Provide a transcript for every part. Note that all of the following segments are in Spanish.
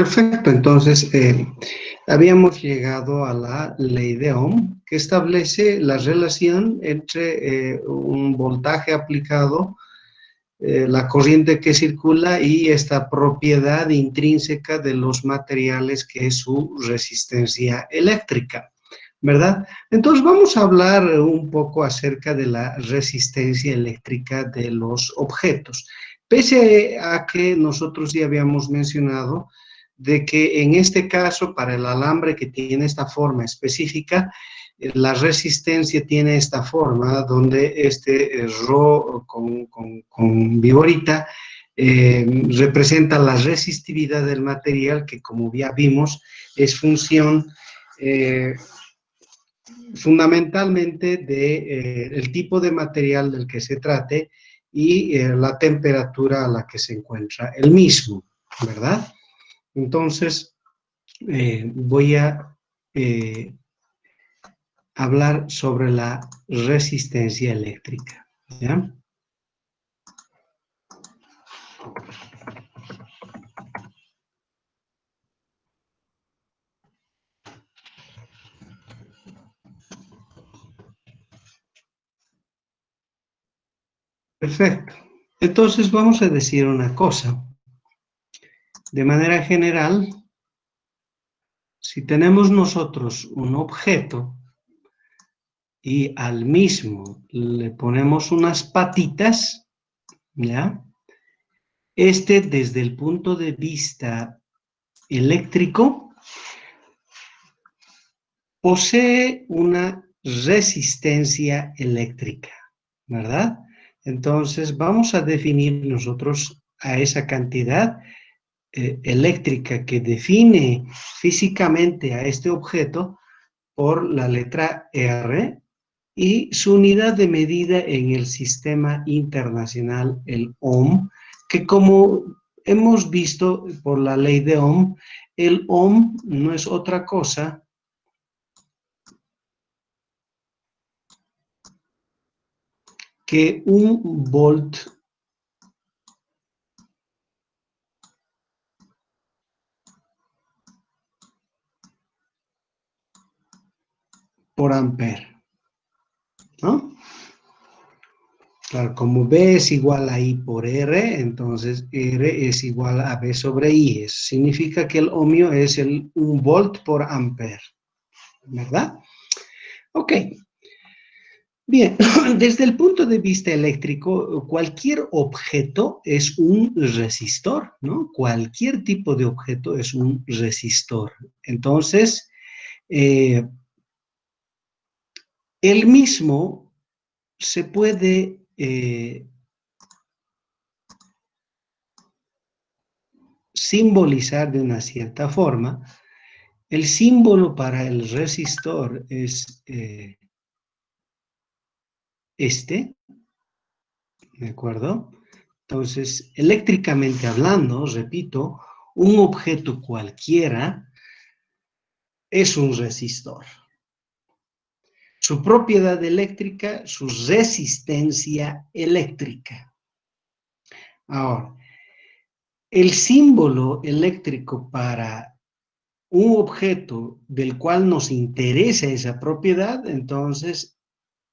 Perfecto, entonces habíamos llegado a la ley de Ohm, que establece la relación entre un voltaje aplicado, la corriente que circula y esta propiedad intrínseca de los materiales que es su resistencia eléctrica, ¿verdad? Entonces vamos a hablar un poco acerca de la resistencia eléctrica de los objetos. Pese a que nosotros ya habíamos mencionado de que en este caso, para el alambre que tiene esta forma específica, la resistencia tiene esta forma, donde este Rho con viborita representa la resistividad del material, que como ya vimos, es función fundamentalmente del tipo de material del que se trate y la temperatura a la que se encuentra el mismo, ¿verdad? Entonces, voy a hablar sobre la resistencia eléctrica, ¿ya? Perfecto. Entonces, vamos a decir una cosa. De manera general, si tenemos nosotros un objeto y al mismo le ponemos unas patitas, ¿ya? Desde el punto de vista eléctrico, posee una resistencia eléctrica, ¿verdad? Entonces, vamos a definir nosotros a esa cantidad eléctrica que define físicamente a este objeto por la letra R y su unidad de medida en el sistema internacional, el ohm, que como hemos visto por la ley de Ohm, el ohm no es otra cosa que un volt por ampere, ¿no? Claro, como B es igual a I por R, entonces R es igual a B sobre I. Eso significa que el ohmio es un volt por ampere, ¿verdad? Ok. Bien, desde el punto de vista eléctrico, cualquier objeto es un resistor, ¿no? Cualquier tipo de objeto es un resistor. Entonces, el mismo se puede simbolizar de una cierta forma. El símbolo para el resistor es ¿de acuerdo? Entonces, eléctricamente hablando, repito, un objeto cualquiera es un resistor. Su propiedad eléctrica, su resistencia eléctrica. Ahora, el símbolo eléctrico para un objeto del cual nos interesa esa propiedad, entonces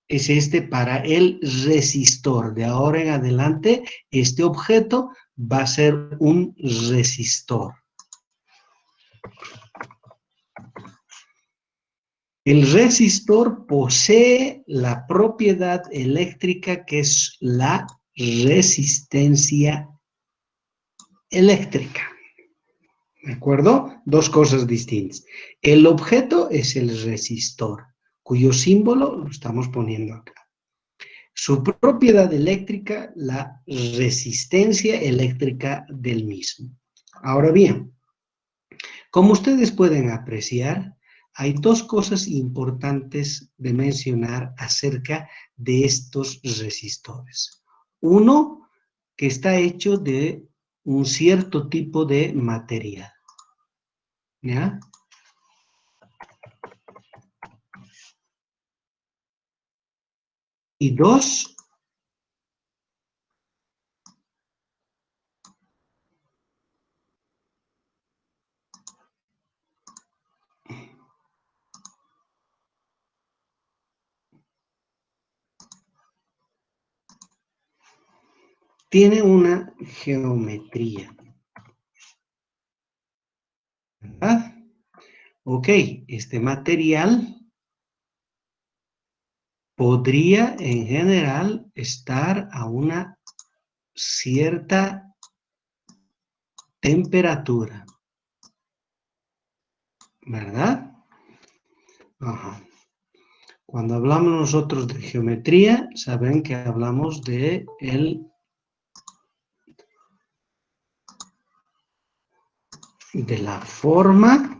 es para el resistor. De ahora en adelante, este objeto va a ser un resistor. El resistor posee la propiedad eléctrica que es la resistencia eléctrica. ¿De acuerdo? Dos cosas distintas. El objeto es el resistor, cuyo símbolo lo estamos poniendo acá. Su propiedad eléctrica, la resistencia eléctrica del mismo. Ahora bien, como ustedes pueden apreciar, hay dos cosas importantes de mencionar acerca de estos resistores. Uno, que está hecho de un cierto tipo de material, ¿ya? Y dos, tiene una geometría, ¿verdad? Ok, este material podría en general estar a una cierta temperatura, ¿verdad? Ajá. Cuando hablamos nosotros de geometría, saben que hablamos de la forma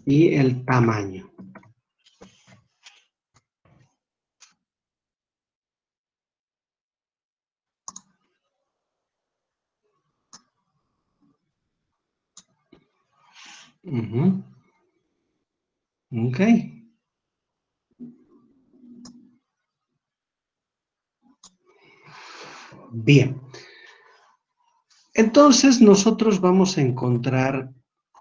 y el tamaño. Uh-huh. Ok. Bien. Entonces nosotros vamos a encontrar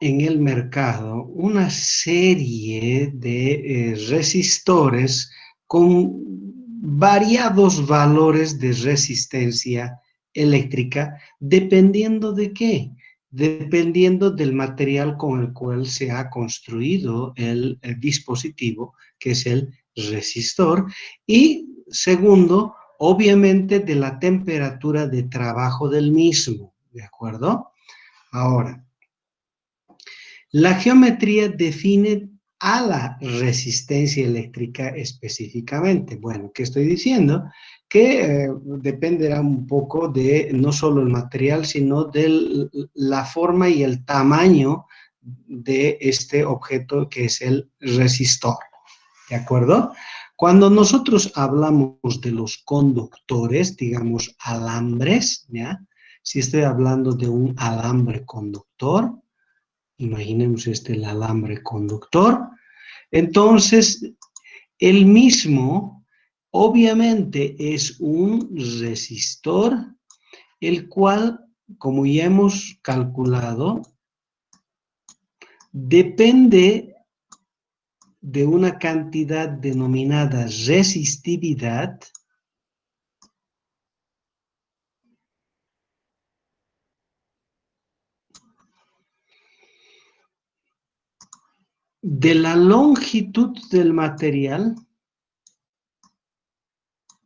en el mercado una serie de resistores con variados valores de resistencia eléctrica, dependiendo de qué, dependiendo del material con el cual se ha construido el dispositivo, que es el resistor, y segundo, obviamente de la temperatura de trabajo del mismo. ¿De acuerdo? Ahora, la geometría define a la resistencia eléctrica específicamente. Bueno, ¿qué estoy diciendo? Que dependerá un poco de no solo el material, sino de la forma y el tamaño de este objeto que es el resistor. ¿De acuerdo? Cuando nosotros hablamos de los conductores, digamos alambres, ¿ya? Si estoy hablando de un alambre conductor, imaginemos el alambre conductor, entonces el mismo obviamente es un resistor, el cual, como ya hemos calculado, depende de una cantidad denominada resistividad, de la longitud del material,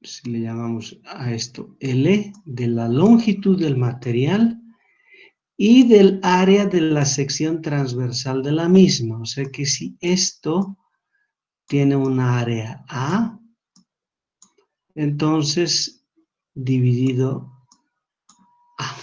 si le llamamos a esto L, de la longitud del material y del área de la sección transversal de la misma. O sea que si esto tiene una área A, entonces dividido A.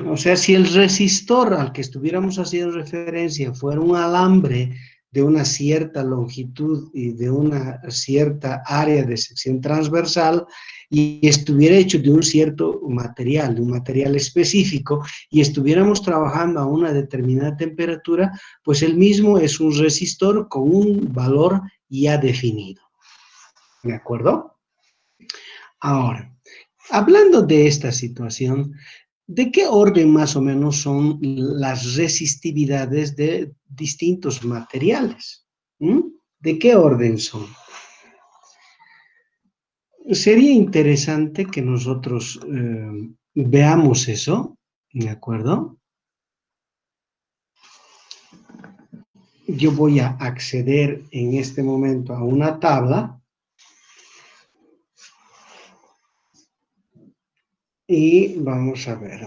O sea, si el resistor al que estuviéramos haciendo referencia fuera un alambre de una cierta longitud y de una cierta área de sección transversal y estuviera hecho de un cierto material, de un material específico, y estuviéramos trabajando a una determinada temperatura, pues el mismo es un resistor con un valor ya definido. ¿De acuerdo? Ahora, hablando de esta situación, ¿de qué orden más o menos son las resistividades de distintos materiales? ¿Mm? ¿De qué orden son? Sería interesante que nosotros veamos eso, ¿de acuerdo? Yo voy a acceder en este momento a una tabla y vamos a ver,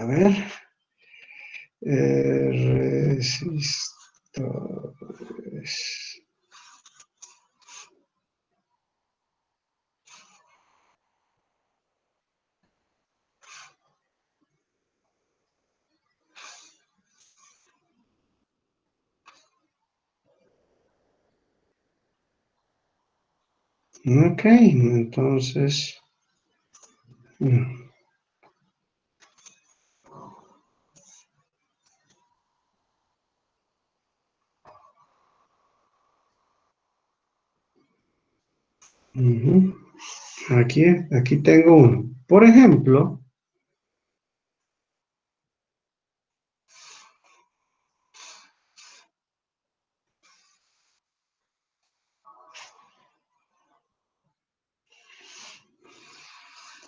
resistores. Ok, entonces... Aquí tengo uno. Por ejemplo,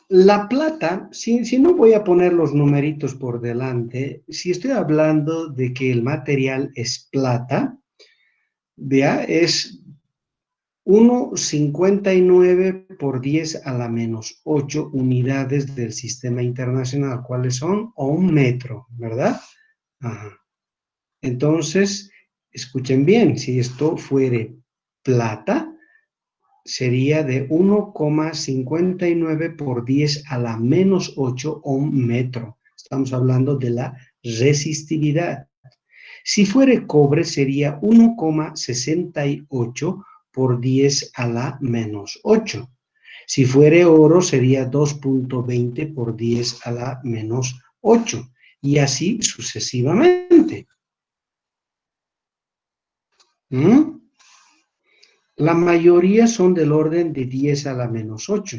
La plata, si no voy a poner los numeritos por delante, si estoy hablando de que el material es plata, vea, es 1,59 por 10 a la menos 8 unidades del sistema internacional. ¿Cuáles son? O un metro, ¿verdad? Ajá. Entonces, escuchen bien, si esto fuere plata, sería de 1,59 por 10 a la menos 8 ohm metro. Estamos hablando de la resistividad. Si fuere cobre, sería 1,68 por 10 a la menos 8. Si fuere oro, sería 2,20 por 10 a la menos 8. Y así sucesivamente. ¿Mm? La mayoría son del orden de 10 a la menos 8.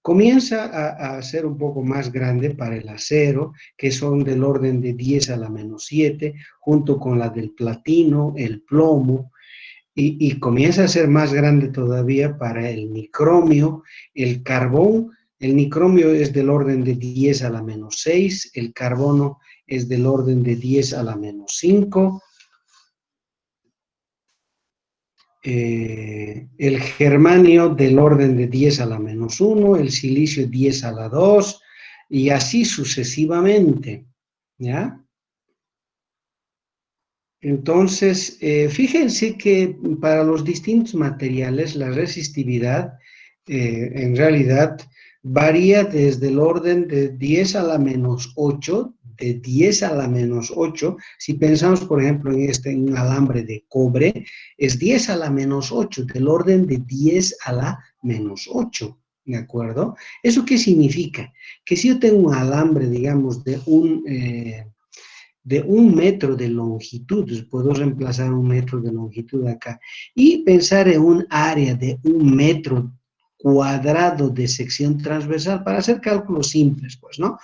Comienza a ser un poco más grande para el acero, que son del orden de 10 a la menos 7, junto con la del platino, el plomo, y comienza a ser más grande todavía para el nicromio, el carbón. El nicromio es del orden de 10 a la menos 6, el carbono es del orden de 10 a la menos 5, el germanio del orden de 10 a la menos 1, el silicio 10 a la 2, y así sucesivamente, ¿ya? Entonces, fíjense que para los distintos materiales la resistividad en realidad varía desde el orden de 10 a la menos 8, de 10 a la menos 8. Si pensamos, por ejemplo, en un alambre de cobre, es 10 a la menos 8, del orden de 10 a la menos 8, ¿de acuerdo? ¿Eso qué significa? Que si yo tengo un alambre, digamos, de 1 metro de longitud, puedo reemplazar 1 metro de longitud acá, y pensar en un área de 1 metro cuadrado de sección transversal, para hacer cálculos simples, pues, ¿no?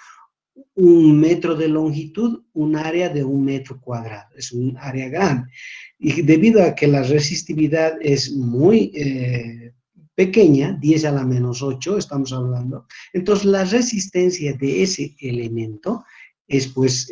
1 metro de longitud, un área de 1 metro cuadrado, es un área grande. Y debido a que la resistividad es muy pequeña, 10 a la menos 8 estamos hablando, entonces la resistencia de ese elemento es pues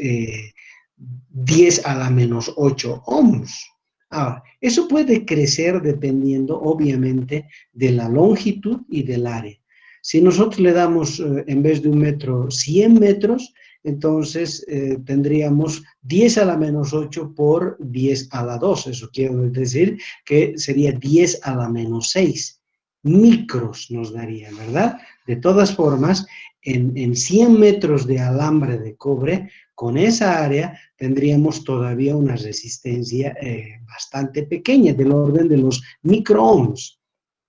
10 a la menos 8 ohms. Ahora, eso puede crecer dependiendo obviamente de la longitud y del área. Si nosotros le damos, en vez de 1 metro, 100 metros, entonces tendríamos 10 a la menos 8 por 10 a la 2. Eso quiere decir que sería 10 a la menos 6 micros nos daría, ¿verdad? De todas formas, en 100 metros de alambre de cobre, con esa área tendríamos todavía una resistencia bastante pequeña, del orden de los microohms,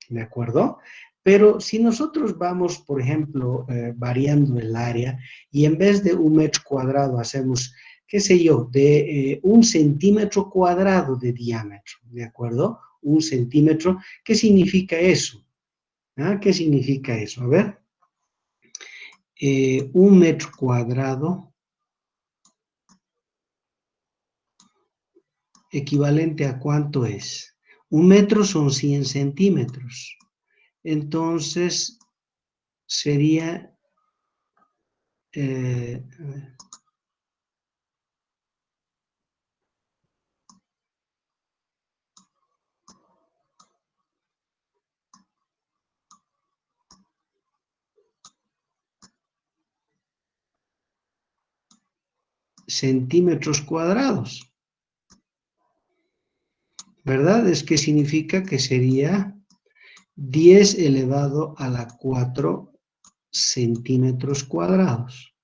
¿de acuerdo? Pero si nosotros vamos, por ejemplo, variando el área y en vez de 1 metro cuadrado hacemos, qué sé yo, de 1 centímetro cuadrado de diámetro, ¿de acuerdo? 1 centímetro, ¿qué significa eso? ¿Ah? ¿Qué significa eso? A ver, 1 metro cuadrado equivalente a ¿cuánto es? 1 metro son 100 centímetros. Entonces, sería, eh, centímetros cuadrados, ¿verdad? Es que significa que sería 10 elevado a la 4 centímetros cuadrados.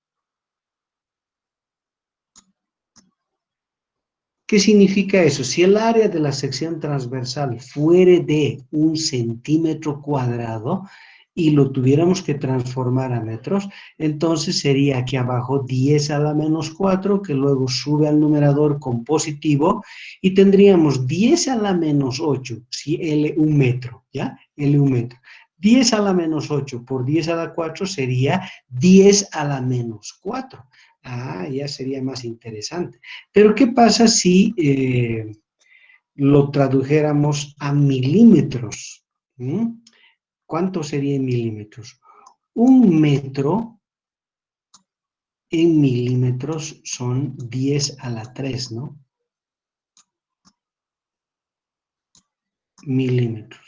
¿Qué significa eso? Si el área de la sección transversal fuere de 1 centímetro cuadrado y lo tuviéramos que transformar a metros, entonces sería aquí abajo 10 a la menos 4, que luego sube al numerador con positivo, y tendríamos 10 a la menos 8, si L 1 metro, ¿ya? L 1 metro. 10 a la menos 8 por 10 a la 4 sería 10 a la menos 4. Ah, ya sería más interesante. Pero ¿qué pasa si lo tradujéramos a milímetros? ¿Mm? ¿Cuánto sería en milímetros? Un metro en milímetros son 10 a la 3, ¿no? Milímetros.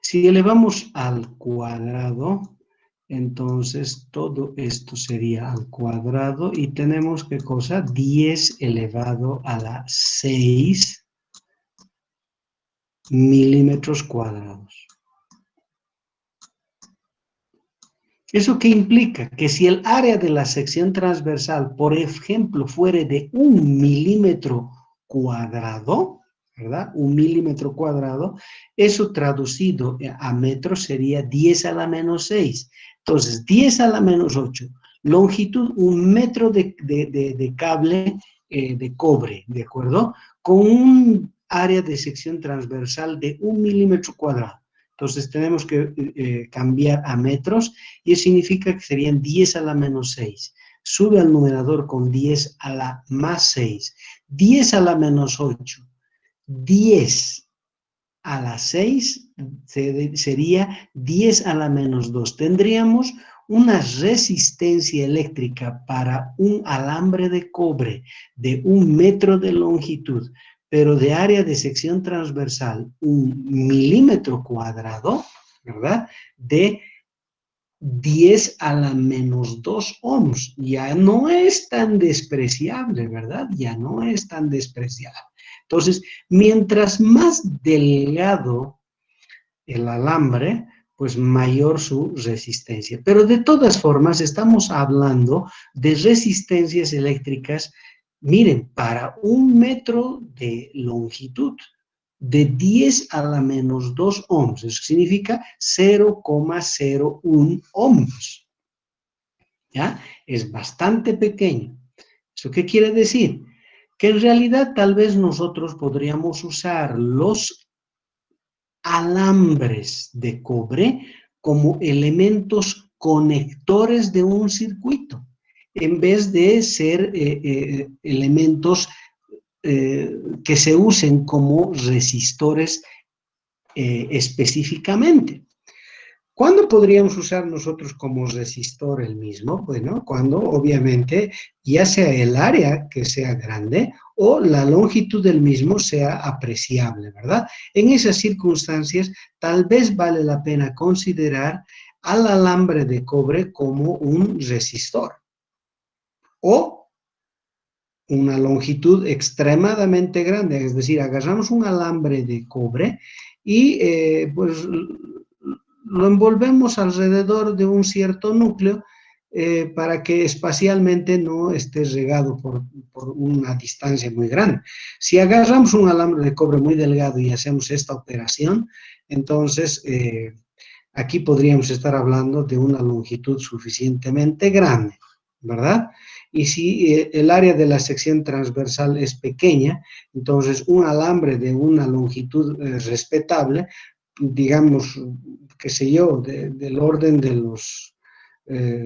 Si elevamos al cuadrado, entonces todo esto sería al cuadrado y tenemos, ¿qué cosa? 10 elevado a la 6 milímetros cuadrados. ¿Eso qué implica? Que si el área de la sección transversal, por ejemplo, fuere de 1 milímetro cuadrado, ¿verdad? 1 milímetro cuadrado, eso traducido a metros sería 10 a la menos 6. Entonces, 10 a la menos 8. Longitud, 1 metro de cable de cobre, ¿de acuerdo? Con un área de sección transversal de 1 milímetro cuadrado. Entonces, tenemos que cambiar a metros y eso significa que serían 10 a la menos 6. Sube al numerador con 10 a la más 6. 10 a la menos 8. 10 a la 6 sería 10 a la menos 2. Tendríamos una resistencia eléctrica para un alambre de cobre de 1 metro de longitud, pero de área de sección transversal 1 milímetro cuadrado, ¿verdad? De 10 a la menos 2 ohms. Ya no es tan despreciable, ¿verdad? Ya no es tan despreciable. Entonces, mientras más delgado el alambre, pues mayor su resistencia. Pero de todas formas, estamos hablando de resistencias eléctricas, miren, para 1 metro de longitud, de 10 a la menos 2 ohms. Eso significa 0,01 ohms. ¿Ya? Es bastante pequeño. ¿Eso qué quiere decir? Que en realidad tal vez nosotros podríamos usar los alambres de cobre como elementos conectores de un circuito, en vez de ser elementos que se usen como resistores específicamente. ¿Cuándo podríamos usar nosotros como resistor el mismo? Bueno, cuando obviamente ya sea el área que sea grande o la longitud del mismo sea apreciable, ¿verdad? En esas circunstancias, tal vez vale la pena considerar al alambre de cobre como un resistor o una longitud extremadamente grande, es decir, agarramos un alambre de cobre y pues lo envolvemos alrededor de un cierto núcleo para que espacialmente no esté regado por una distancia muy grande. Si agarramos un alambre de cobre muy delgado y hacemos esta operación, entonces aquí podríamos estar hablando de una longitud suficientemente grande, ¿verdad? Y si el área de la sección transversal es pequeña, entonces un alambre de una longitud respetable, digamos, qué sé yo, del orden de los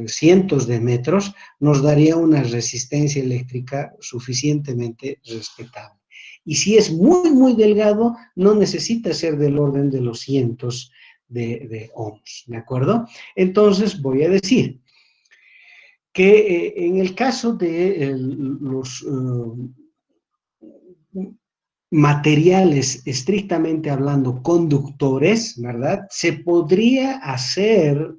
cientos de metros, nos daría una resistencia eléctrica suficientemente respetable. Y si es muy, muy delgado, no necesita ser del orden de los cientos de ohms, ¿de acuerdo? Entonces voy a decir que en el caso de los materiales estrictamente hablando conductores, ¿verdad? Se podría hacer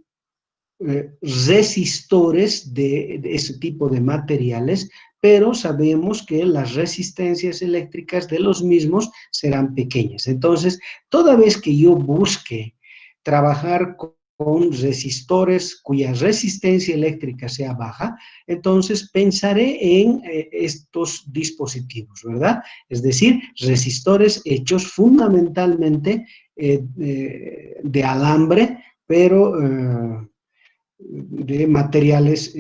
resistores de ese tipo de materiales, pero sabemos que las resistencias eléctricas de los mismos serán pequeñas. Entonces, toda vez que yo busque trabajar con resistores cuya resistencia eléctrica sea baja, entonces pensaré en estos dispositivos, ¿verdad? Es decir, resistores hechos fundamentalmente de alambre, pero de materiales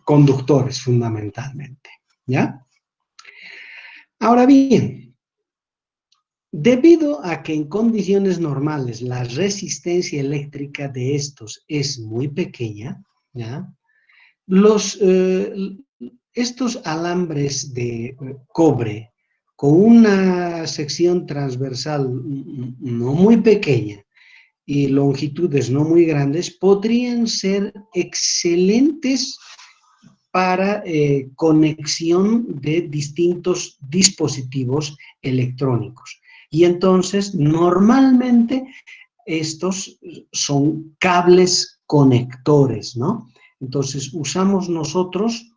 conductores fundamentalmente, ¿ya? Ahora bien, debido a que en condiciones normales la resistencia eléctrica de estos es muy pequeña, ¿ya? Estos alambres de cobre con una sección transversal no muy pequeña y longitudes no muy grandes podrían ser excelentes para conexión de distintos dispositivos electrónicos. Y entonces, normalmente, estos son cables conectores, ¿no? Entonces, usamos nosotros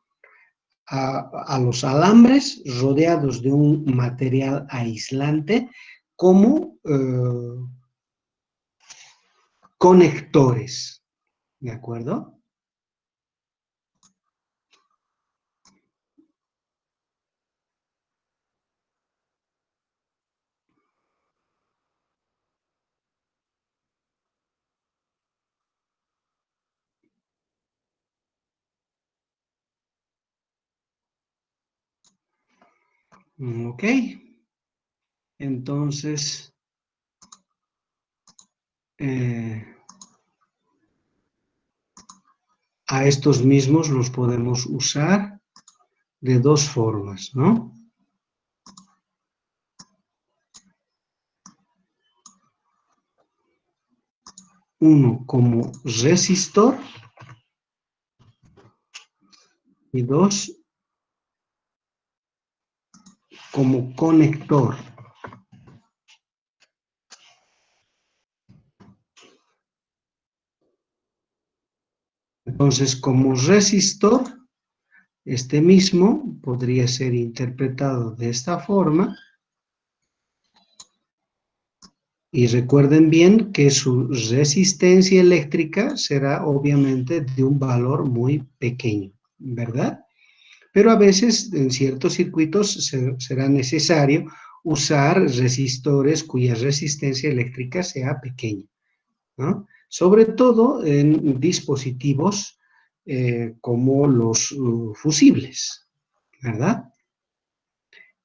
a los alambres rodeados de un material aislante como conectores, ¿de acuerdo? Ok, entonces eh, a estos mismos los podemos usar de dos formas, ¿no? Uno como resistor y dos como conector. Entonces, como resistor, este mismo podría ser interpretado de esta forma. Y recuerden bien que su resistencia eléctrica será obviamente de un valor muy pequeño, ¿verdad? Pero a veces en ciertos circuitos será necesario usar resistores cuya resistencia eléctrica sea pequeña, ¿no? Sobre todo en dispositivos como los fusibles, ¿verdad?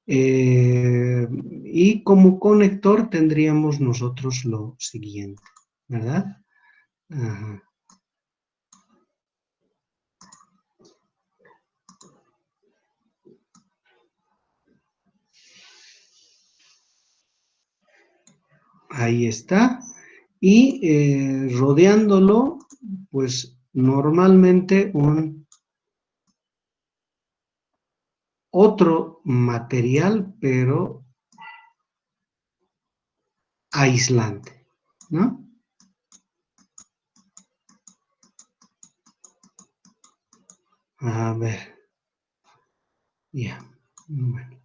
Y como conector tendríamos nosotros lo siguiente, ¿verdad? Ajá. Ahí está. Y rodeándolo, pues normalmente un otro material, pero aislante, ¿no? A ver, ya. Bueno,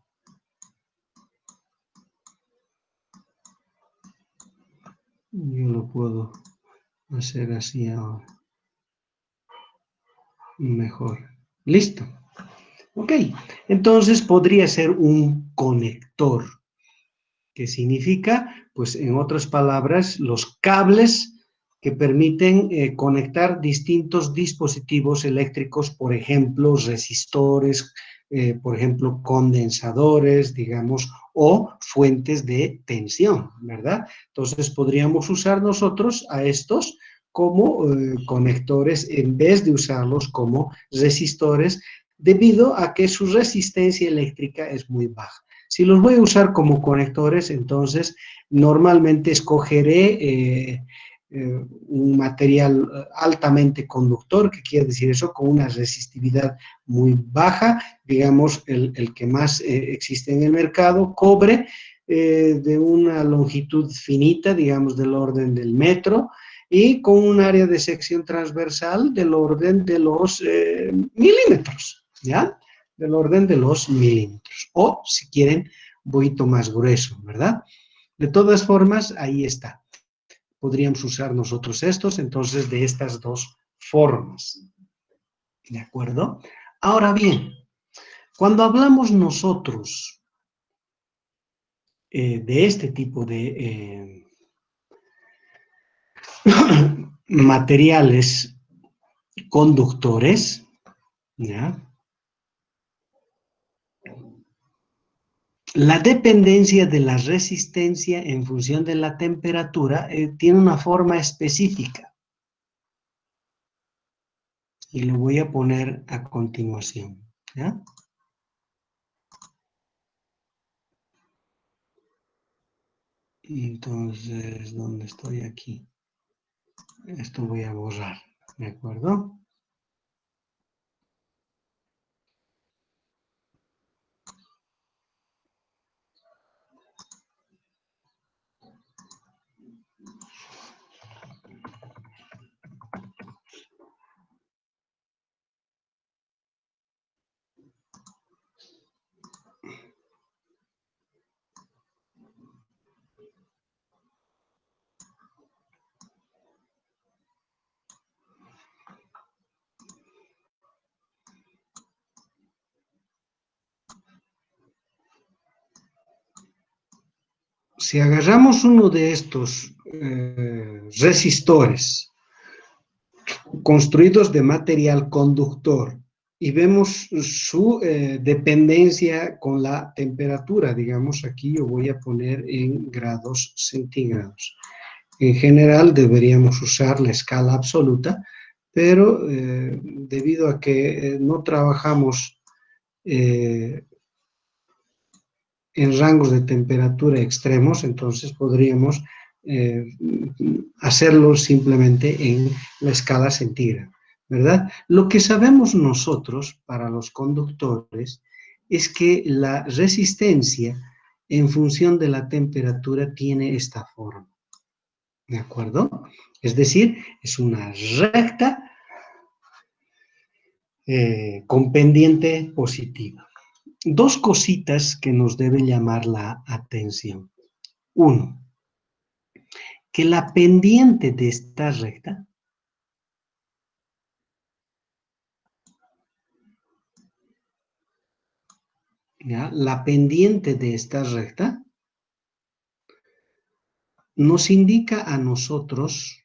yo lo puedo hacer así ahora, mejor. Listo. Ok, entonces podría ser un conector. ¿Qué significa? Pues en otras palabras, los cables que permiten conectar distintos dispositivos eléctricos, por ejemplo, resistores, por ejemplo, condensadores, digamos, o fuentes de tensión, ¿verdad? Entonces podríamos usar nosotros a estos como conectores en vez de usarlos como resistores, debido a que su resistencia eléctrica es muy baja. Si los voy a usar como conectores, entonces normalmente escogeré un material altamente conductor, que quiere decir eso, con una resistividad muy baja, digamos el que más existe en el mercado, cobre, de una longitud finita, digamos del orden del metro, y con un área de sección transversal del orden de los milímetros, ¿ya? Del orden de los milímetros. O, si quieren, un poquito más grueso, ¿verdad? De todas formas, ahí está. Podríamos usar nosotros estos, entonces, de estas dos formas. ¿De acuerdo? Ahora bien, cuando hablamos nosotros de este tipo de materiales conductores, ¿ya? La dependencia de la resistencia en función de la temperatura tiene una forma específica y lo voy a poner a continuación, ¿ya? Entonces, ¿dónde estoy aquí? Esto voy a borrar, ¿de acuerdo? Si agarramos uno de estos resistores construidos de material conductor y vemos su dependencia con la temperatura, digamos, aquí yo voy a poner en grados centígrados. En general deberíamos usar la escala absoluta, pero debido a que no trabajamos en rangos de temperatura extremos, entonces podríamos hacerlo simplemente en la escala centígrada, ¿verdad? Lo que sabemos nosotros para los conductores es que la resistencia en función de la temperatura tiene esta forma, ¿de acuerdo? Es decir, es una recta con pendiente positiva. Dos cositas que nos deben llamar la atención. Uno, que la pendiente de esta recta ¿ya? La pendiente de esta recta nos indica a nosotros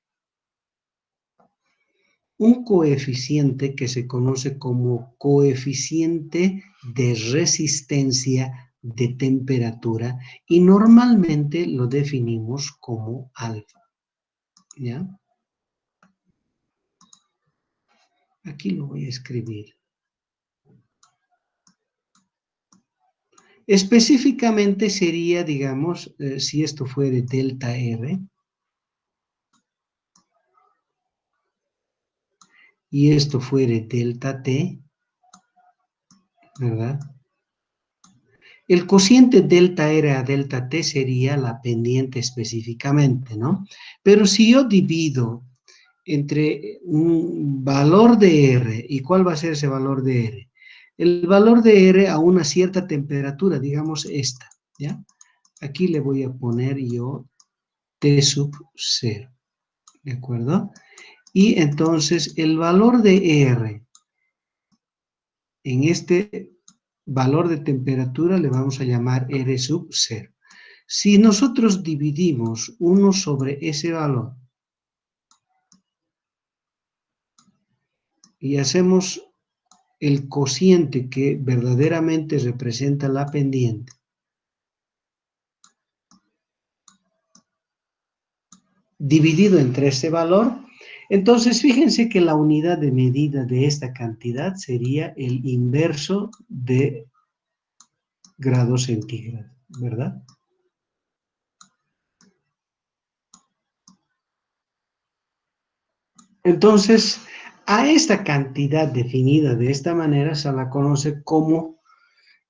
un coeficiente que se conoce como coeficiente de resistencia de temperatura y normalmente lo definimos como alfa, ¿ya? Aquí lo voy a escribir. Específicamente sería, digamos, si esto fuera delta R, y esto fuera delta T, ¿verdad? El cociente delta R a delta T sería la pendiente específicamente, ¿no? Pero si yo divido entre un valor de R, ¿y cuál va a ser ese valor de R? El valor de R a una cierta temperatura, digamos esta, ¿ya? Aquí le voy a poner yo T sub 0, ¿de acuerdo? Y entonces el valor de R en este valor de temperatura le vamos a llamar R sub 0. Si nosotros dividimos 1 sobre ese valor y hacemos el cociente que verdaderamente representa la pendiente, dividido entre ese valor, entonces fíjense que la unidad de medida de esta cantidad sería el inverso de grados centígrados, ¿verdad? Entonces, a esta cantidad definida de esta manera se la conoce como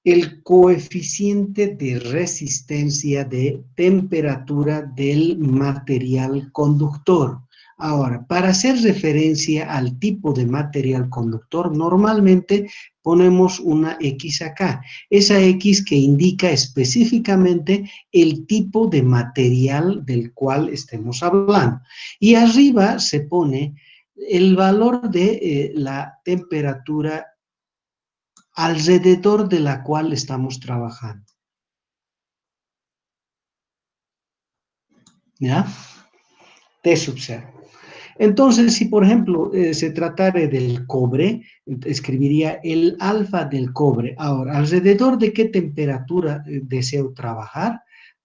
el coeficiente de resistencia de temperatura del material conductor. Ahora, para hacer referencia al tipo de material conductor, normalmente ponemos una X acá. Esa X que indica específicamente el tipo de material del cual estemos hablando. Y arriba se pone el valor de la temperatura alrededor de la cual estamos trabajando, ¿ya? T sub 0. Entonces, si por ejemplo se tratara del cobre, escribiría el alfa del cobre. Ahora, ¿alrededor de qué temperatura deseo trabajar?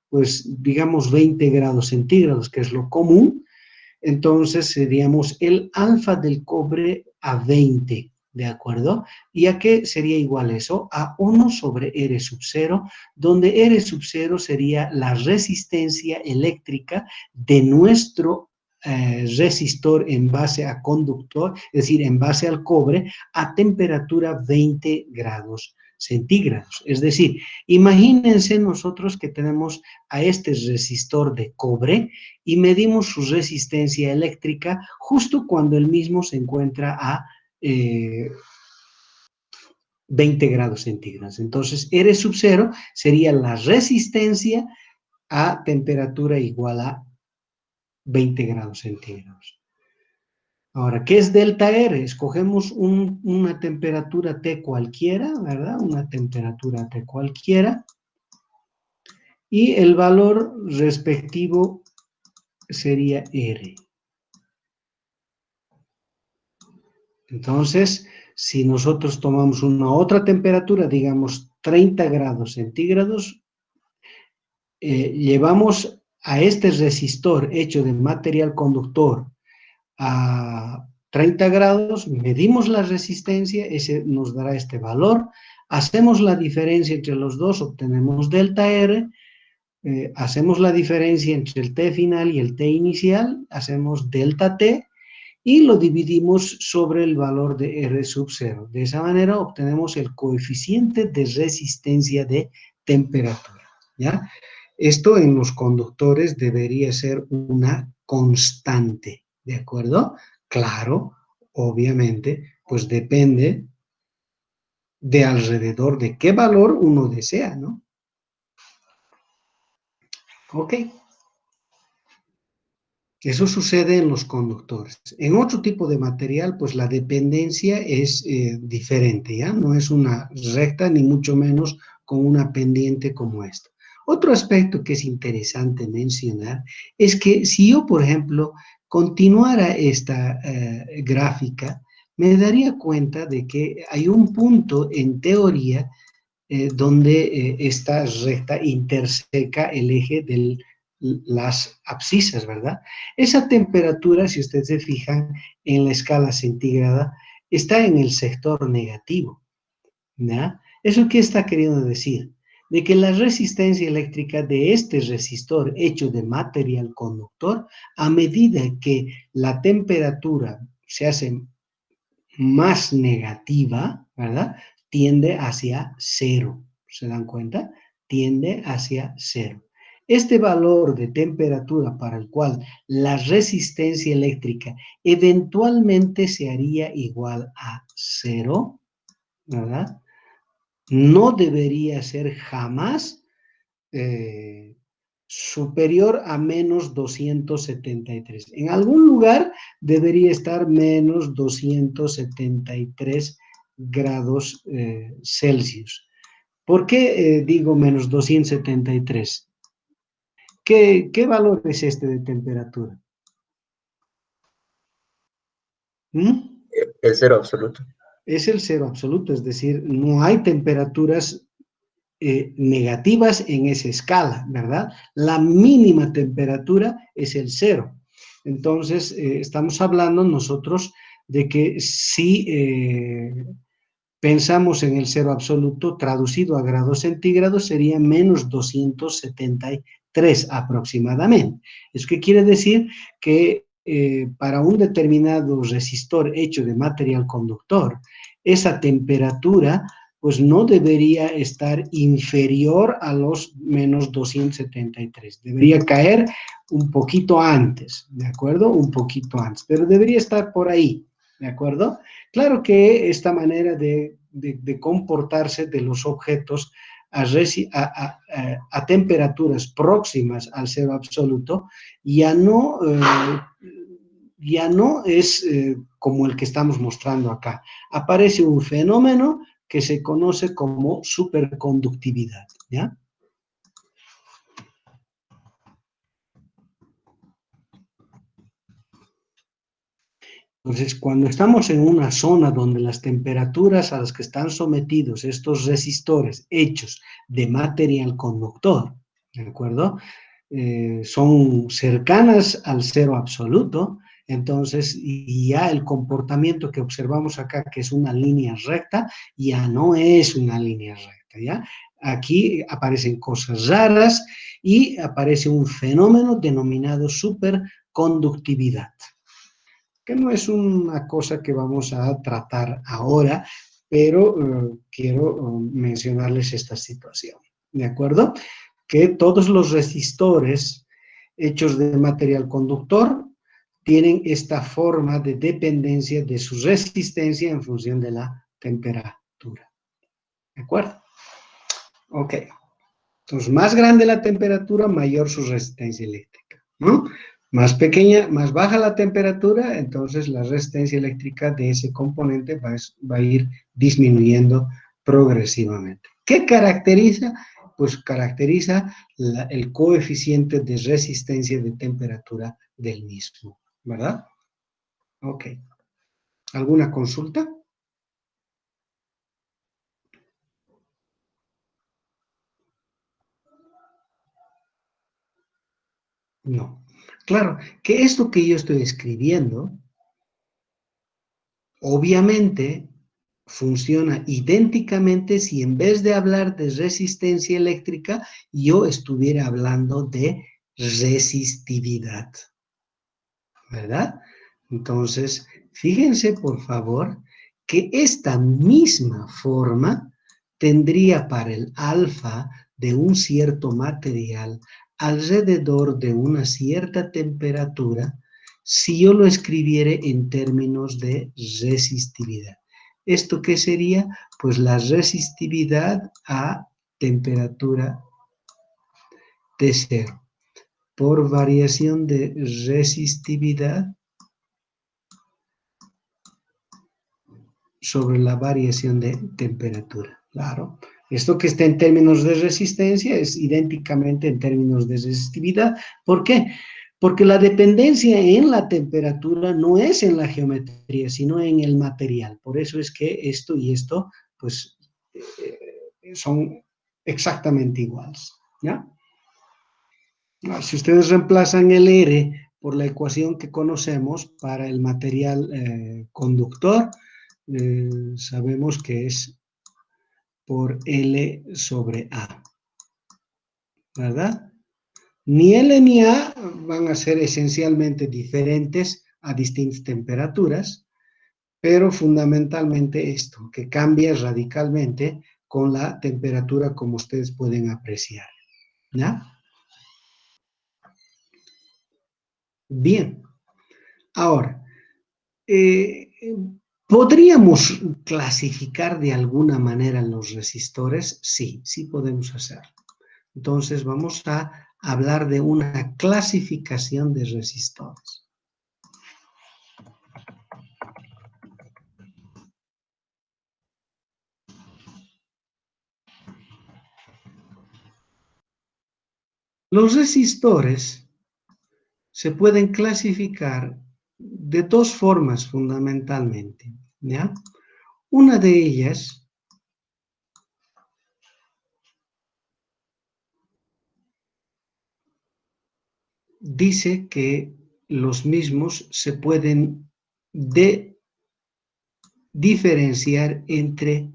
Pues digamos 20 grados centígrados, que es lo común. Entonces seríamos el alfa del cobre a 20, ¿de acuerdo? ¿Y a qué sería igual eso? A 1 sobre R sub 0, donde R sub 0 sería la resistencia eléctrica de nuestro resistor en base a conductor, es decir, en base al cobre, a temperatura 20 grados centígrados. Es decir, imagínense nosotros que tenemos a este resistor de cobre y medimos su resistencia eléctrica justo cuando el mismo se encuentra a 20 grados centígrados. Entonces, R sub 0 sería la resistencia a temperatura igual a 20 grados centígrados. Ahora, ¿qué es delta R? Escogemos una temperatura T cualquiera, ¿verdad? Una temperatura T cualquiera. Y el valor respectivo sería R. Entonces, si nosotros tomamos una otra temperatura, digamos 30 grados centígrados, llevamos a este resistor hecho de material conductor a 30 grados, medimos la resistencia, ese nos dará este valor, hacemos la diferencia entre los dos, obtenemos delta R, hacemos la diferencia entre el T final y el T inicial, hacemos delta T, y lo dividimos sobre el valor de R sub 0. De esa manera obtenemos el coeficiente de resistencia de temperatura, ¿ya? Esto en los conductores debería ser una constante, ¿de acuerdo? Claro, obviamente, pues depende de alrededor de qué valor uno desea, ¿no? Ok. Eso sucede en los conductores. En otro tipo de material, pues la dependencia es diferente, ¿ya? No es una recta, ni mucho menos con una pendiente como esta. Otro aspecto que es interesante mencionar es que si yo, por ejemplo, continuara esta gráfica, me daría cuenta de que hay un punto en teoría donde esta recta interseca el eje de las abscisas, ¿verdad? Esa temperatura, si ustedes se fijan en la escala centígrada, está en el sector negativo, ¿ya? ¿Eso qué está queriendo decir? De que la resistencia eléctrica de este resistor hecho de material conductor, a medida que la temperatura se hace más negativa, ¿verdad? Tiende hacia cero. ¿Se dan cuenta? Tiende hacia cero. Este valor de temperatura para el cual la resistencia eléctrica eventualmente se haría igual a cero, ¿verdad? No debería ser jamás superior a menos 273. En algún lugar debería estar menos 273 grados Celsius. ¿Por qué digo menos 273? ¿Qué valor es este de temperatura? ¿Mm? El cero absoluto. Es el cero absoluto, es decir, no hay temperaturas negativas en esa escala, ¿verdad? La mínima temperatura es el cero. Entonces, estamos hablando nosotros de que si pensamos en el cero absoluto, traducido a grados centígrados, sería menos 273 aproximadamente. ¿Eso qué quiere decir? Que para un determinado resistor hecho de material conductor, esa temperatura pues no debería estar inferior a los menos 273. Debería caer un poquito antes, ¿de acuerdo? Un poquito antes, pero debería estar por ahí, ¿de acuerdo? Claro que esta manera de comportarse de los objetos a temperaturas próximas al cero absoluto ya no es como el que estamos mostrando acá. Aparece un fenómeno que se conoce como superconductividad, ¿ya? Entonces, cuando estamos en una zona donde las temperaturas a las que están sometidos estos resistores hechos de material conductor, ¿de acuerdo? Son cercanas al cero absoluto, entonces ya el comportamiento que observamos acá, que es una línea recta, ya no es una línea recta, ¿ya? Aquí aparecen cosas raras y aparece un fenómeno denominado superconductividad. conductividad, que no es una cosa que vamos a tratar ahora, pero quiero mencionarles esta situación, ¿de acuerdo? Que todos los resistores hechos de material conductor tienen esta forma de dependencia de su resistencia en función de la temperatura, ¿de acuerdo? Ok. Entonces, más grande la temperatura, mayor su resistencia eléctrica, ¿no? Más pequeña, más baja la temperatura, entonces la resistencia eléctrica de ese componente va a ir disminuyendo progresivamente. ¿Qué caracteriza? Pues caracteriza el coeficiente de resistencia de temperatura del mismo, ¿verdad? Ok. ¿Alguna consulta? No. Claro, que esto que yo estoy escribiendo, obviamente, funciona idénticamente si en vez de hablar de resistencia eléctrica, yo estuviera hablando de resistividad, ¿verdad? Entonces, fíjense por favor que esta misma forma tendría para el alfa de un cierto material alrededor de una cierta temperatura si yo lo escribiera en términos de resistividad. ¿Esto qué sería? Pues la resistividad a temperatura de cero por variación de resistividad sobre la variación de temperatura. Claro. Esto que está en términos de resistencia es idénticamente en términos de resistividad. ¿Por qué? Porque la dependencia en la temperatura no es en la geometría, sino en el material. Por eso es que esto y esto, pues, son exactamente iguales. ¿Ya? Si ustedes reemplazan el R por la ecuación que conocemos para el material conductor, sabemos que es por L sobre A, ¿verdad? Ni L ni A van a ser esencialmente diferentes a distintas temperaturas, pero fundamentalmente esto, que cambia radicalmente con la temperatura como ustedes pueden apreciar, ¿ya? Bien, ahora, eh, ¿podríamos clasificar de alguna manera los resistores? Sí, sí podemos hacerlo. Entonces vamos a hablar de una clasificación de resistores. Los resistores se pueden clasificar de dos formas fundamentalmente, ¿ya? Una de ellas dice que los mismos se pueden diferenciar entre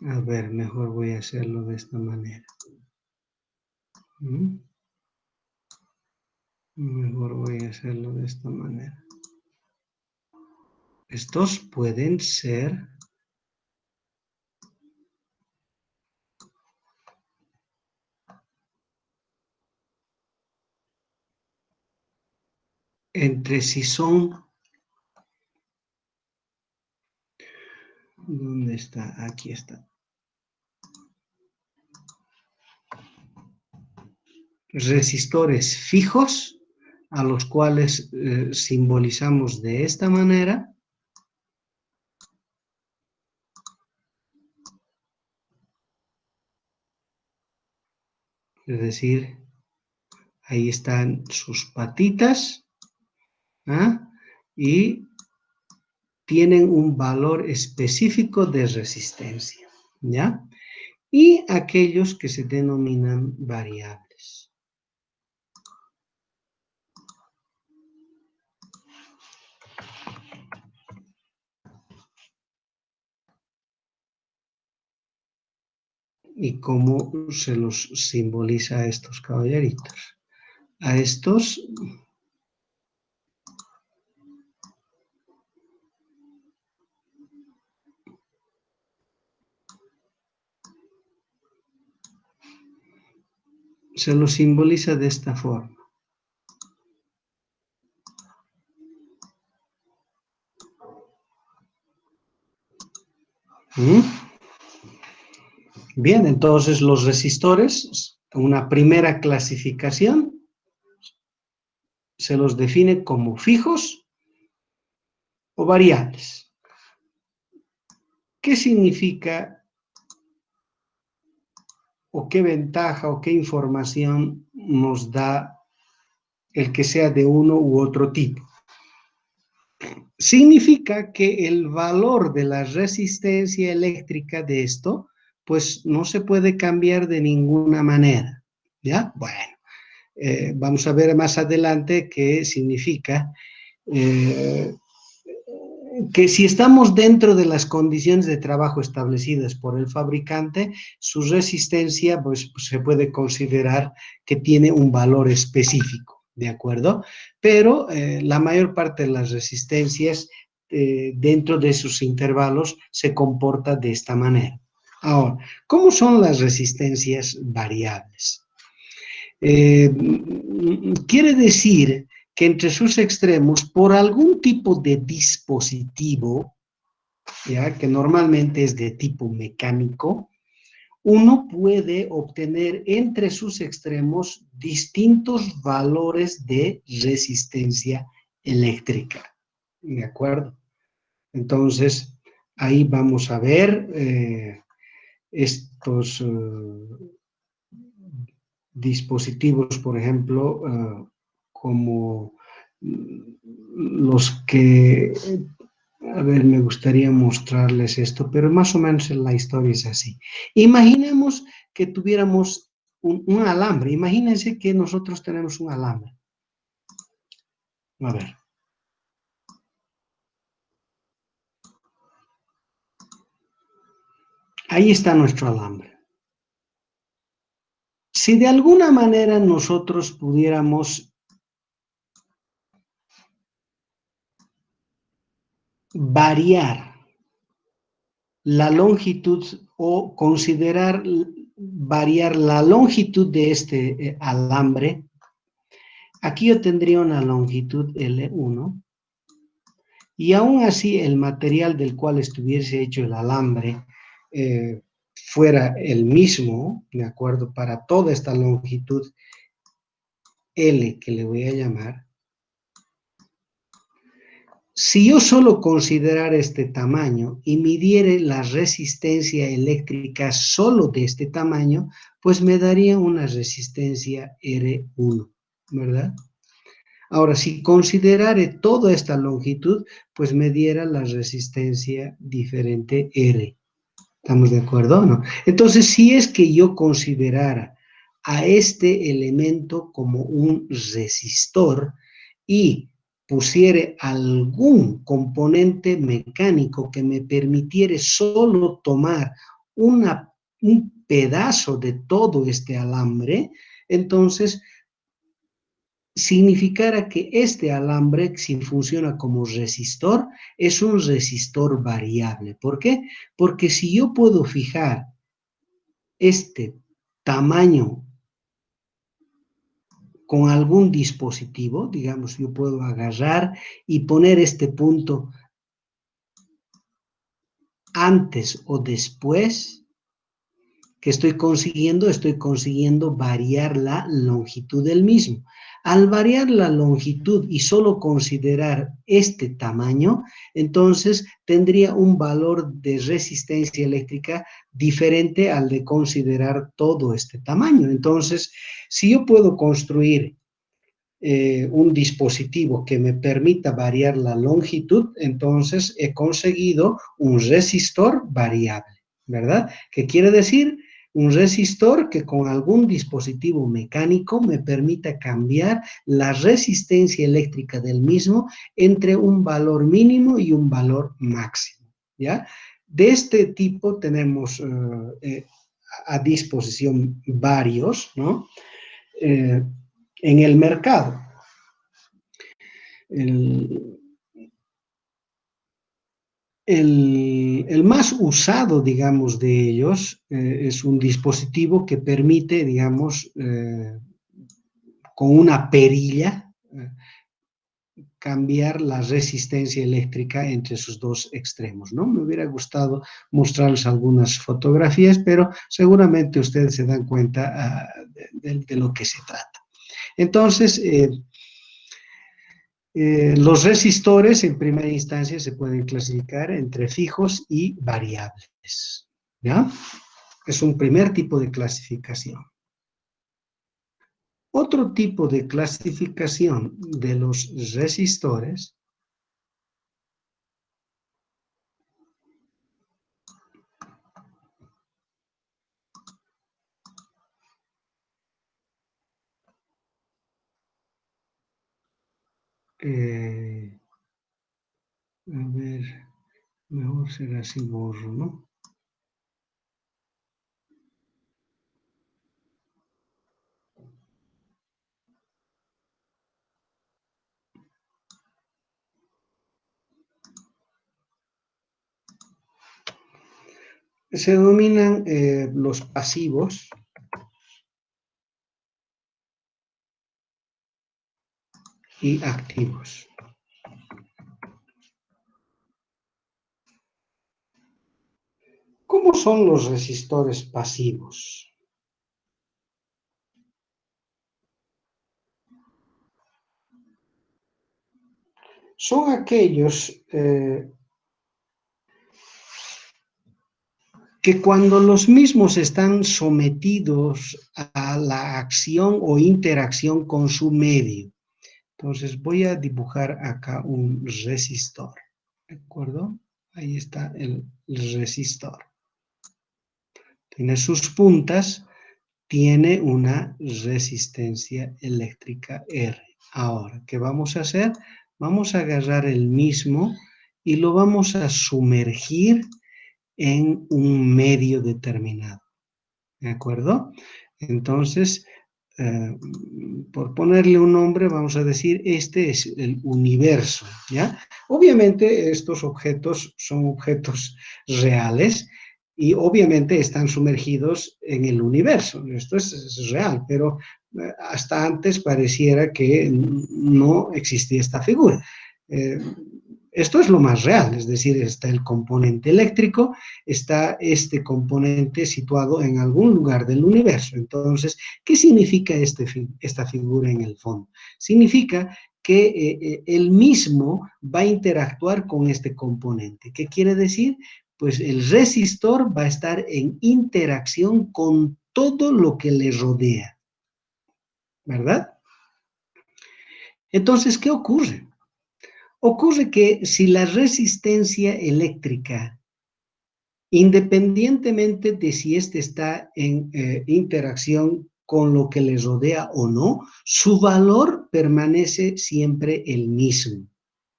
a ver, mejor voy a hacerlo de esta manera. Mejor voy a hacerlo de esta manera. Estos pueden ser entre sí son. ¿Dónde está? Aquí está. Resistores fijos, a los cuales simbolizamos de esta manera. Es decir, ahí están sus patitas, ¿ah? Y tienen un valor específico de resistencia, ¿ya? Y aquellos que se denominan variables. y cómo se los simboliza a estos caballeritos. A estos se los simboliza de esta forma. ¿Mm? Bien, entonces los resistores, una primera clasificación, se los define como fijos o variables. ¿Qué significa o qué ventaja o qué información nos da el que sea de uno u otro tipo? Significa que el valor de la resistencia eléctrica de esto, pues no se puede cambiar de ninguna manera, ¿ya? Bueno, vamos a ver más adelante qué significa que si estamos dentro de las condiciones de trabajo establecidas por el fabricante, su resistencia pues, se puede considerar que tiene un valor específico, ¿de acuerdo? Pero la mayor parte de las resistencias dentro de sus intervalos se comporta de esta manera. Ahora, ¿cómo son las resistencias variables? Quiere decir que entre sus extremos, por algún tipo de dispositivo, ¿ya? Que normalmente es de tipo mecánico, uno puede obtener entre sus extremos distintos valores de resistencia eléctrica, ¿de acuerdo? Entonces, ahí vamos a ver estos dispositivos, por ejemplo, como los que, a ver, me gustaría mostrarles esto, pero más o menos la historia es así. Imaginemos que tuviéramos un alambre, imagínense que nosotros tenemos un alambre. A ver. Ahí está nuestro alambre. Si de alguna manera nosotros pudiéramos variar la longitud o considerar variar la longitud de este alambre, aquí yo tendría una longitud L1 y aún así el material del cual estuviese hecho el alambre fuera el mismo, ¿de acuerdo? Para toda esta longitud L que le voy a llamar. Si yo solo considerara este tamaño y midiere la resistencia eléctrica solo de este tamaño, pues me daría una resistencia R1, ¿verdad? Ahora, si considerare toda esta longitud, pues me diera la resistencia diferente R. ¿Estamos de acuerdo o no? Entonces, si es que yo considerara a este elemento como un resistor y pusiere algún componente mecánico que me permitiera solo tomar un pedazo de todo este alambre, entonces significara que este alambre, si funciona como resistor, es un resistor variable. ¿Por qué? Porque si yo puedo fijar este tamaño con algún dispositivo, digamos, yo puedo agarrar y poner este punto antes o después que estoy consiguiendo variar la longitud del mismo. Al variar la longitud y solo considerar este tamaño, entonces tendría un valor de resistencia eléctrica diferente al de considerar todo este tamaño. Entonces, si yo puedo construir un dispositivo que me permita variar la longitud, entonces he conseguido un resistor variable, ¿verdad? ¿Qué quiere decir? Un resistor que con algún dispositivo mecánico me permita cambiar la resistencia eléctrica del mismo entre un valor mínimo y un valor máximo, ¿ya? De este tipo tenemos a disposición varios, ¿no? En el mercado. El más usado, digamos, de ellos es un dispositivo que permite, digamos, con una perilla, cambiar la resistencia eléctrica entre sus dos extremos, ¿no? Me hubiera gustado mostrarles algunas fotografías, pero seguramente ustedes se dan cuenta de lo que se trata. Entonces, los resistores en primera instancia se pueden clasificar entre fijos y variables, ¿ya? Es un primer tipo de clasificación. Otro tipo de clasificación de los resistores a ver, mejor será si borro, ¿no? Se denominan los pasivos y activos. ¿Cómo son los resistores pasivos? Son aquellos que cuando los mismos están sometidos a la acción o interacción con su medio. Entonces voy a dibujar acá un resistor, ¿de acuerdo? Ahí está el resistor. Tiene sus puntas, tiene una resistencia eléctrica R. Ahora, ¿qué vamos a hacer? Vamos a agarrar el mismo y lo vamos a sumergir en un medio determinado, ¿de acuerdo? Entonces, por ponerle un nombre, vamos a decir, este es el universo, ¿ya? Obviamente estos objetos son objetos reales y obviamente están sumergidos en el universo, esto es real, pero hasta antes pareciera que no existía esta figura. Esto es lo más real, es decir, está el componente eléctrico, está este componente situado en algún lugar del universo. Entonces, ¿qué significa esta figura en el fondo? Significa que él mismo va a interactuar con este componente. ¿Qué quiere decir? Pues el resistor va a estar en interacción con todo lo que le rodea, ¿verdad? Entonces, ¿qué ocurre? Ocurre que si la resistencia eléctrica, independientemente de si éste está en interacción con lo que le rodea o no, su valor permanece siempre el mismo.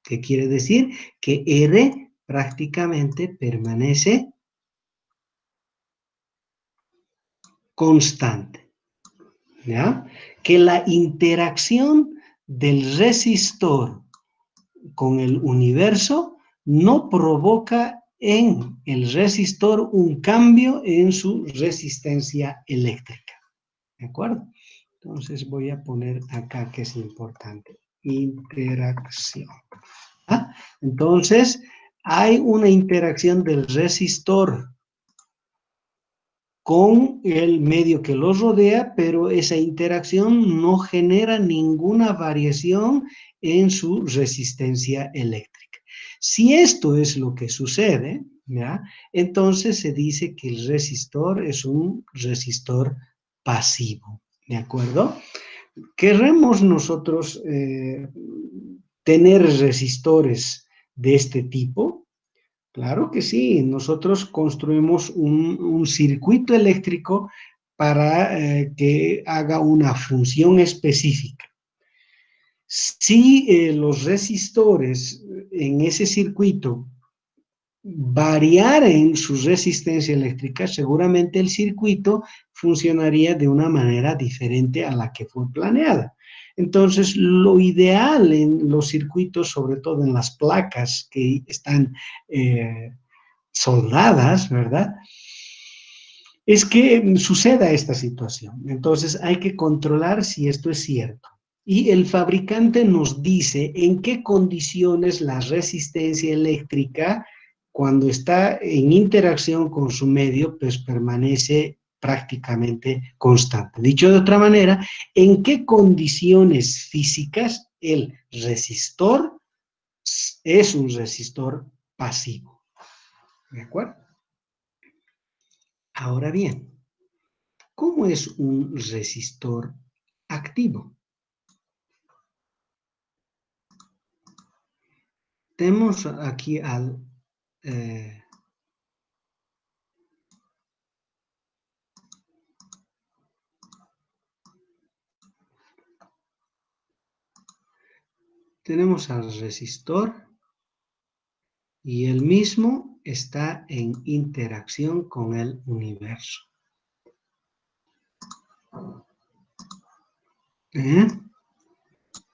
¿Qué quiere decir? Que R prácticamente permanece constante, ¿ya? Que la interacción del resistor con el universo no provoca en el resistor un cambio en su resistencia eléctrica, ¿de acuerdo? Entonces voy a poner acá que es importante, interacción. ¿Ah? Entonces hay una interacción del resistor con el medio que lo rodea, pero esa interacción no genera ninguna variación en su resistencia eléctrica. Si esto es lo que sucede, ¿ya? Entonces se dice que el resistor es un resistor pasivo, ¿de acuerdo? Queremos nosotros tener resistores de este tipo. Claro que sí, nosotros construimos un circuito eléctrico para que haga una función específica. Si los resistores en ese circuito variaren su resistencia eléctrica, seguramente el circuito funcionaría de una manera diferente a la que fue planeada. Entonces, lo ideal en los circuitos, sobre todo en las placas que están soldadas, ¿verdad?, es que suceda esta situación. Entonces, hay que controlar si esto es cierto. Y el fabricante nos dice en qué condiciones la resistencia eléctrica, cuando está en interacción con su medio, pues permanece prácticamente constante. Dicho de otra manera, en qué condiciones físicas el resistor es un resistor pasivo. ¿De acuerdo? Ahora bien, ¿cómo es un resistor activo? Tenemos aquí tenemos al resistor y el mismo está en interacción con el universo. Es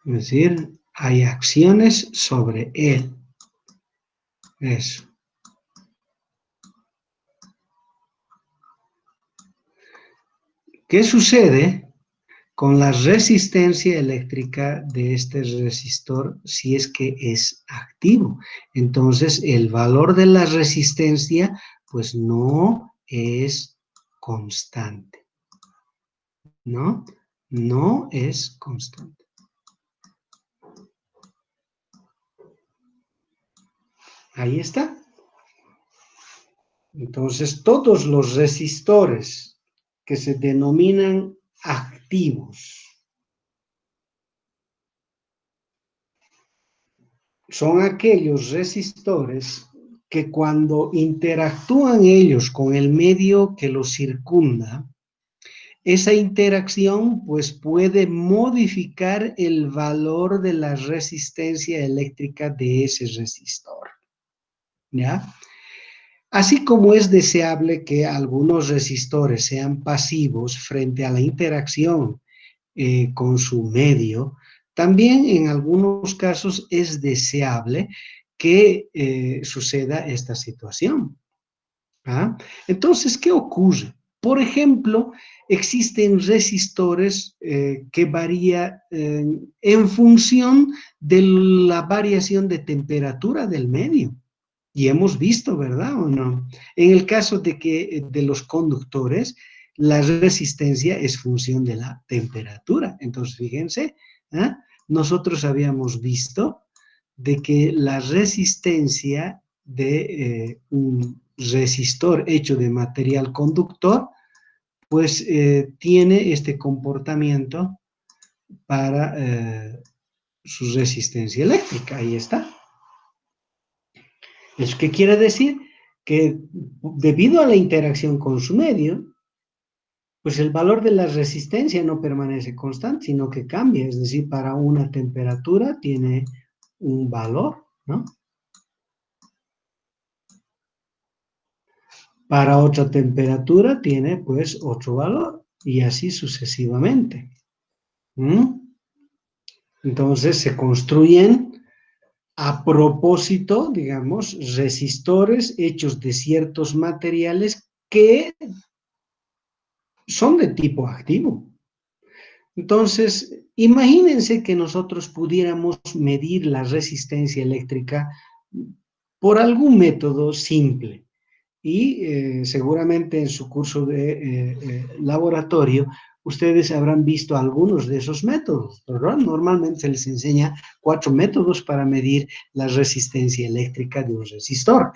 decir, hay acciones sobre él. Eso. ¿Qué sucede con la resistencia eléctrica de este resistor si es que es activo? Entonces, el valor de la resistencia, pues no es constante, ¿no? No es constante. Ahí está. Entonces, todos los resistores que se denominan activos son aquellos resistores que cuando interactúan ellos con el medio que los circunda, esa interacción pues puede modificar el valor de la resistencia eléctrica de ese resistor, ¿ya? Así como es deseable que algunos resistores sean pasivos frente a la interacción con su medio, también en algunos casos es deseable que suceda esta situación. ¿Ah? Entonces, ¿qué ocurre? Por ejemplo, existen resistores que varían en función de la variación de temperatura del medio. Y hemos visto, ¿verdad o no? En el caso de los conductores, la resistencia es función de la temperatura. Entonces, fíjense, ¿eh? Nosotros habíamos visto de que la resistencia de un resistor hecho de material conductor, pues tiene este comportamiento para su resistencia eléctrica. Ahí está. ¿Eso qué quiere decir? Que debido a la interacción con su medio, pues el valor de la resistencia no permanece constante, sino que cambia. Es decir, para una temperatura tiene un valor, ¿no? Para otra temperatura tiene pues otro valor y así sucesivamente. Entonces se construyen a propósito, digamos, resistores hechos de ciertos materiales que son de tipo activo. Entonces, imagínense que nosotros pudiéramos medir la resistencia eléctrica por algún método simple. Y seguramente en su curso de laboratorio ustedes habrán visto algunos de esos métodos, ¿verdad? Normalmente se les enseña 4 métodos para medir la resistencia eléctrica de un resistor.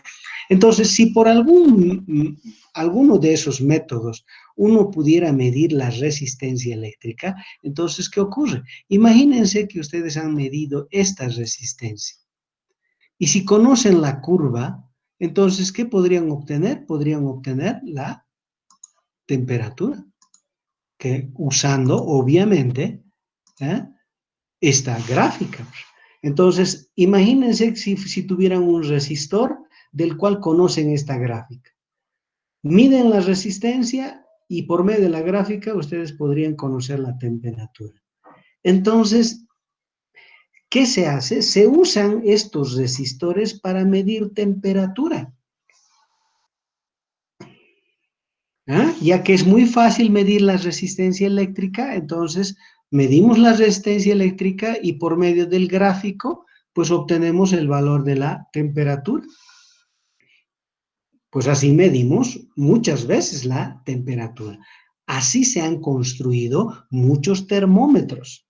Entonces, si por alguno de esos métodos uno pudiera medir la resistencia eléctrica, entonces, ¿qué ocurre? Imagínense que ustedes han medido esta resistencia. Y si conocen la curva, entonces, ¿qué podrían obtener? Podrían obtener la temperatura, que usando, obviamente, esta gráfica. Entonces, imagínense si tuvieran un resistor del cual conocen esta gráfica. Miden la resistencia y por medio de la gráfica ustedes podrían conocer la temperatura. Entonces, ¿qué se hace? Se usan estos resistores para medir temperatura. ¿Ah? Ya que es muy fácil medir la resistencia eléctrica, entonces medimos la resistencia eléctrica y por medio del gráfico, pues obtenemos el valor de la temperatura. Pues así medimos muchas veces la temperatura. Así se han construido muchos termómetros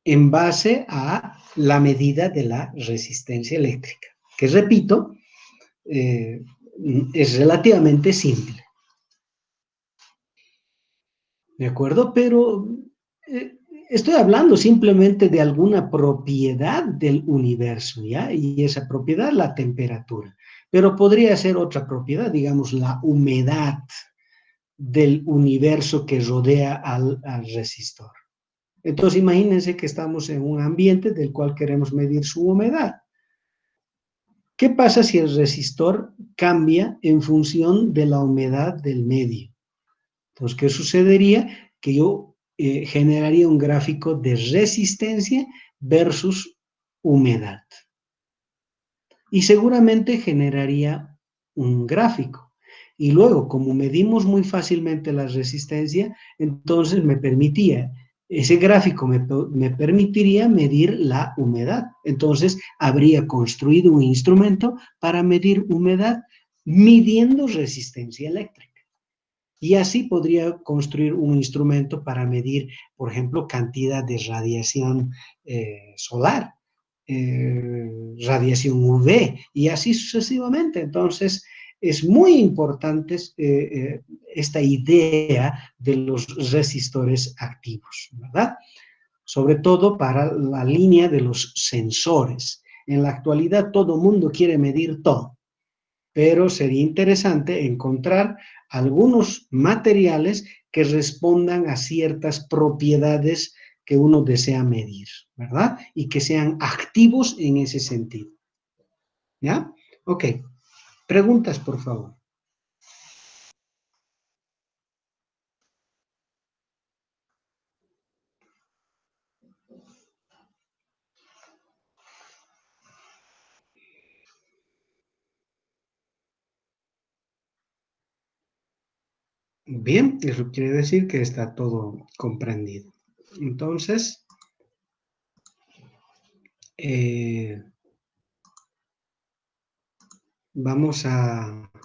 en base a la medida de la resistencia eléctrica, que repito, es relativamente simple. ¿De acuerdo? Pero eh, estoy hablando simplemente de alguna propiedad del universo, ¿ya? Y esa propiedad es la temperatura. Pero podría ser otra propiedad, digamos, la humedad del universo que rodea al resistor. Entonces, imagínense que estamos en un ambiente del cual queremos medir su humedad. ¿Qué pasa si el resistor cambia en función de la humedad del medio? Entonces, ¿qué sucedería? Que yo generaría un gráfico de resistencia versus humedad. Y seguramente generaría un gráfico. Y luego, como medimos muy fácilmente la resistencia, entonces ese gráfico me permitiría medir la humedad. Entonces, habría construido un instrumento para medir humedad midiendo resistencia eléctrica. Y así podría construir un instrumento para medir, por ejemplo, cantidad de radiación solar, radiación UV, y así sucesivamente. Entonces, es muy importante esta idea de los resistores activos, ¿verdad? Sobre todo para la línea de los sensores. En la actualidad todo mundo quiere medir todo, pero sería interesante encontrar algunos materiales que respondan a ciertas propiedades que uno desea medir, ¿verdad? Y que sean activos en ese sentido. ¿Ya? Ok. Preguntas, por favor. Bien, eso quiere decir que está todo comprendido. Entonces, vamos a